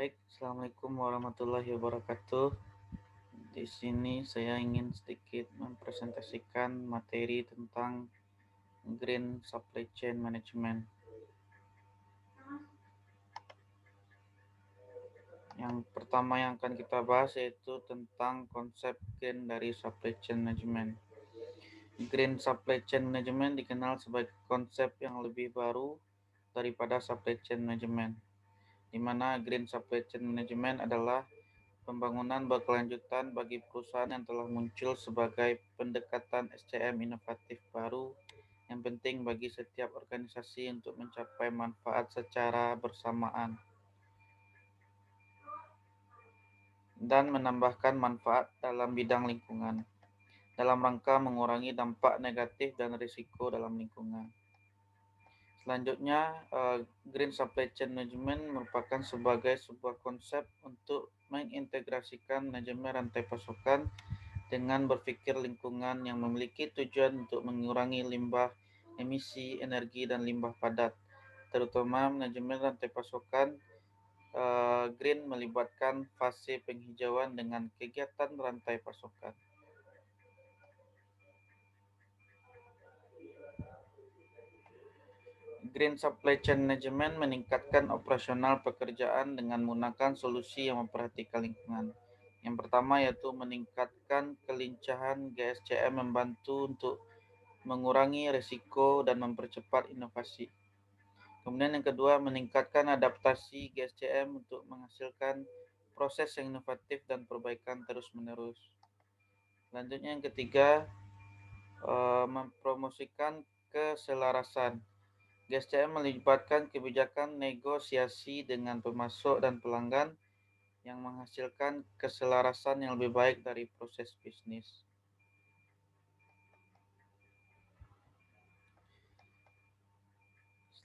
Baik, Assalamualaikum warahmatullahi wabarakatuh. Di sini saya ingin sedikit mempresentasikan materi tentang Green Supply Chain Management. Yang pertama yang akan kita bahas yaitu tentang konsep Green dari Supply Chain Management. Green Supply Chain Management dikenal sebagai konsep yang lebih baru daripada Supply Chain Management, di mana Green Supply Chain Management adalah pembangunan berkelanjutan bagi perusahaan yang telah muncul sebagai pendekatan SCM inovatif baru yang penting bagi setiap organisasi untuk mencapai manfaat secara bersamaan dan menambahkan manfaat dalam bidang lingkungan dalam rangka mengurangi dampak negatif dan risiko dalam lingkungan. Selanjutnya, Green Supply Chain Management merupakan sebagai sebuah konsep untuk mengintegrasikan manajemen rantai pasokan dengan berpikir lingkungan yang memiliki tujuan untuk mengurangi limbah, emisi, energi, dan limbah padat, terutama manajemen rantai pasokan. Green melibatkan fase penghijauan dengan kegiatan rantai pasokan. Green Supply Chain Management meningkatkan operasional pekerjaan dengan menggunakan solusi yang memperhatikan lingkungan. Yang pertama yaitu meningkatkan kelincahan GSCM membantu untuk mengurangi risiko dan mempercepat inovasi. Kemudian yang kedua, meningkatkan adaptasi GSCM untuk menghasilkan proses yang inovatif dan perbaikan terus-menerus. Selanjutnya yang ketiga, mempromosikan keselarasan. GSCM melibatkan kebijakan negosiasi dengan pemasok dan pelanggan yang menghasilkan keselarasan yang lebih baik dari proses bisnis.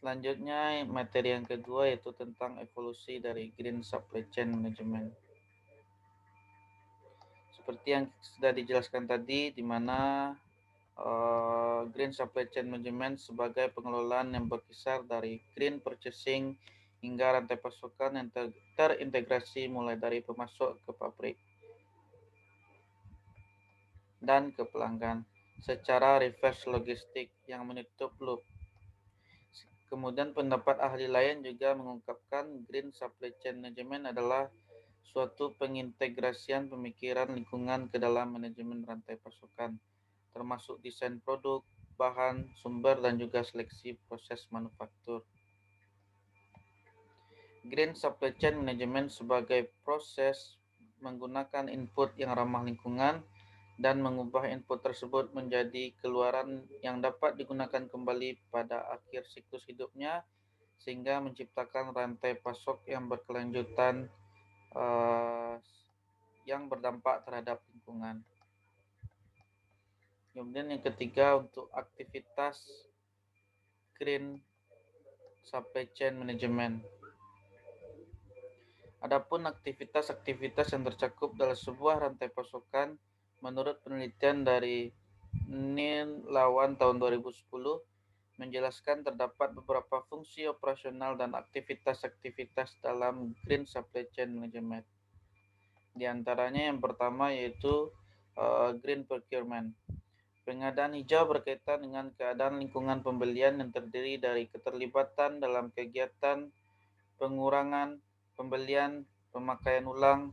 Selanjutnya, materi yang kedua yaitu tentang evolusi dari Green Supply Chain Management. Seperti yang sudah dijelaskan tadi, di mana Green Supply Chain Management sebagai pengelolaan yang berkisar dari green purchasing hingga rantai pasokan yang terintegrasi mulai dari pemasok ke pabrik dan ke pelanggan secara reverse logistik yang menutup loop. Kemudian pendapat ahli lain juga mengungkapkan Green Supply Chain Management adalah suatu pengintegrasian pemikiran lingkungan ke dalam manajemen rantai pasokan, termasuk desain produk, bahan, sumber, dan juga seleksi proses manufaktur. Green Supply Chain Management sebagai proses menggunakan input yang ramah lingkungan dan mengubah input tersebut menjadi keluaran yang dapat digunakan kembali pada akhir siklus hidupnya sehingga menciptakan rantai pasok yang berkelanjutan yang berdampak terhadap lingkungan. Kemudian yang ketiga untuk aktivitas Green Supply Chain Management. Adapun aktivitas-aktivitas yang tercakup dalam sebuah rantai pasokan menurut penelitian dari Neil Lawan tahun 2010 menjelaskan terdapat beberapa fungsi operasional dan aktivitas-aktivitas dalam Green Supply Chain Management. Di antaranya yang pertama yaitu Green Procurement. Pengadaan hijau berkaitan dengan keadaan lingkungan pembelian yang terdiri dari keterlibatan dalam kegiatan pengurangan, pembelian, pemakaian ulang,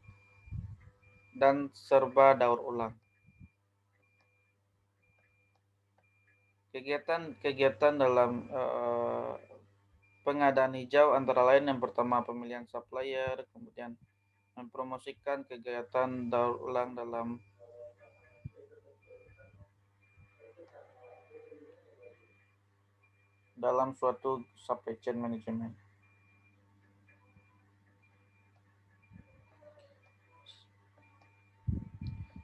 dan serba daur ulang. Kegiatan-kegiatan dalam pengadaan hijau antara lain yang pertama pemilihan supplier, kemudian mempromosikan kegiatan daur ulang dalam suatu supply chain management.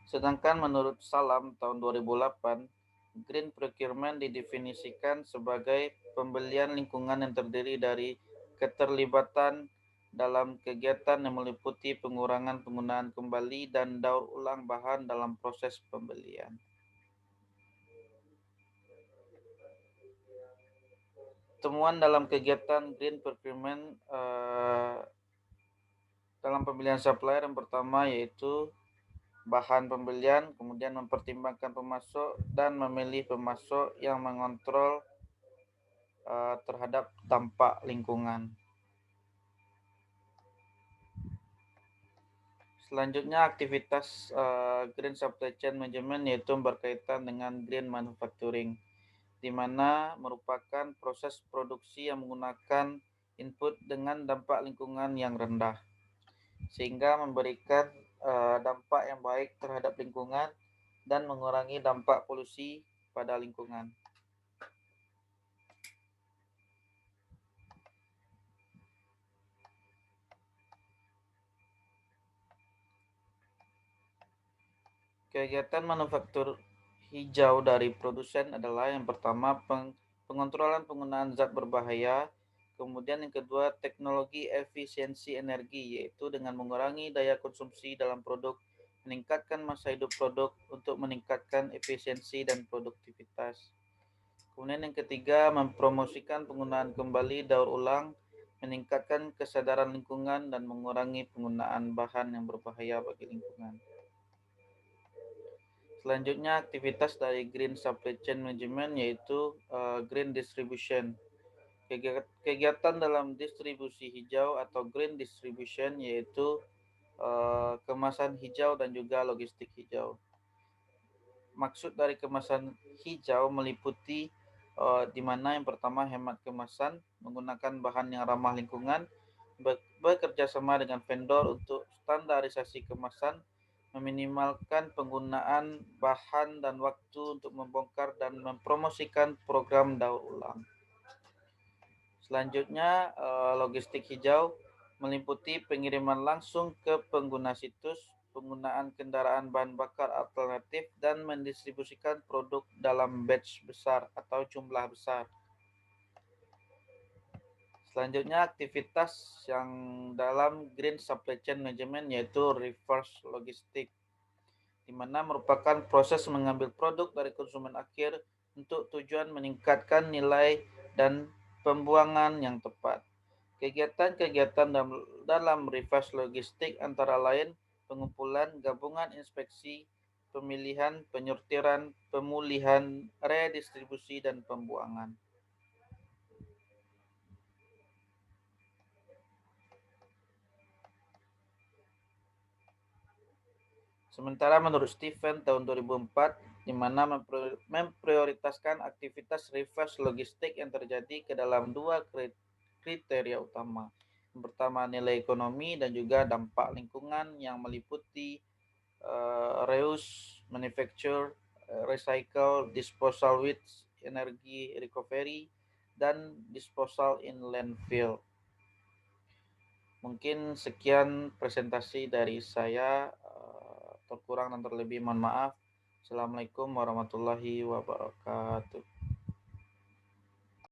Sedangkan menurut Salam tahun 2008, Green Procurement didefinisikan sebagai pembelian lingkungan yang terdiri dari keterlibatan dalam kegiatan yang meliputi pengurangan penggunaan kembali dan daur ulang bahan dalam proses pembelian. Temuan dalam kegiatan Green Procurement Dalam pemilihan supplier yang pertama yaitu bahan pembelian, kemudian mempertimbangkan pemasok dan memilih pemasok yang mengontrol terhadap dampak lingkungan. Selanjutnya aktivitas green supply chain management yaitu berkaitan dengan green manufacturing, di mana merupakan proses produksi yang menggunakan input dengan dampak lingkungan yang rendah, sehingga memberikan dampak yang baik terhadap lingkungan dan mengurangi dampak polusi pada lingkungan. Kegiatan manufaktur hijau dari produsen adalah yang pertama pengontrolan penggunaan zat berbahaya, kemudian yang kedua teknologi efisiensi energi yaitu dengan mengurangi daya konsumsi dalam produk, meningkatkan masa hidup produk untuk meningkatkan efisiensi dan produktivitas. Kemudian yang ketiga mempromosikan penggunaan kembali daur ulang, meningkatkan kesadaran lingkungan dan mengurangi penggunaan bahan yang berbahaya bagi lingkungan. Selanjutnya aktivitas dari Green Supply Chain Management yaitu Green Distribution. Kegiatan dalam distribusi hijau atau Green Distribution yaitu kemasan hijau dan juga logistik hijau. Maksud dari kemasan hijau meliputi di mana yang pertama hemat kemasan, menggunakan bahan yang ramah lingkungan, bekerja sama dengan vendor untuk standarisasi kemasan, meminimalkan penggunaan bahan dan waktu untuk membongkar dan mempromosikan program daur ulang. Selanjutnya, logistik hijau meliputi pengiriman langsung ke pengguna situs, penggunaan kendaraan bahan bakar alternatif, dan mendistribusikan produk dalam batch besar atau jumlah besar. Selanjutnya aktivitas yang dalam Green Supply Chain Management yaitu reverse logistik, di mana merupakan proses mengambil produk dari konsumen akhir untuk tujuan meningkatkan nilai dan pembuangan yang tepat. Kegiatan-kegiatan dalam reverse logistik antara lain pengumpulan, gabungan inspeksi, pemilihan, penyortiran, pemulihan, redistribusi, dan pembuangan. Sementara menurut Stephen tahun 2004, di mana memprioritaskan aktivitas reverse logistik yang terjadi ke dalam dua kriteria utama. Yang pertama nilai ekonomi dan juga dampak lingkungan yang meliputi reuse, manufacture, recycle, disposal with energy recovery, dan disposal in landfill. Mungkin sekian presentasi dari saya. Terkurang dan terlebih mohon maaf. Assalamualaikum warahmatullahi wabarakatuh.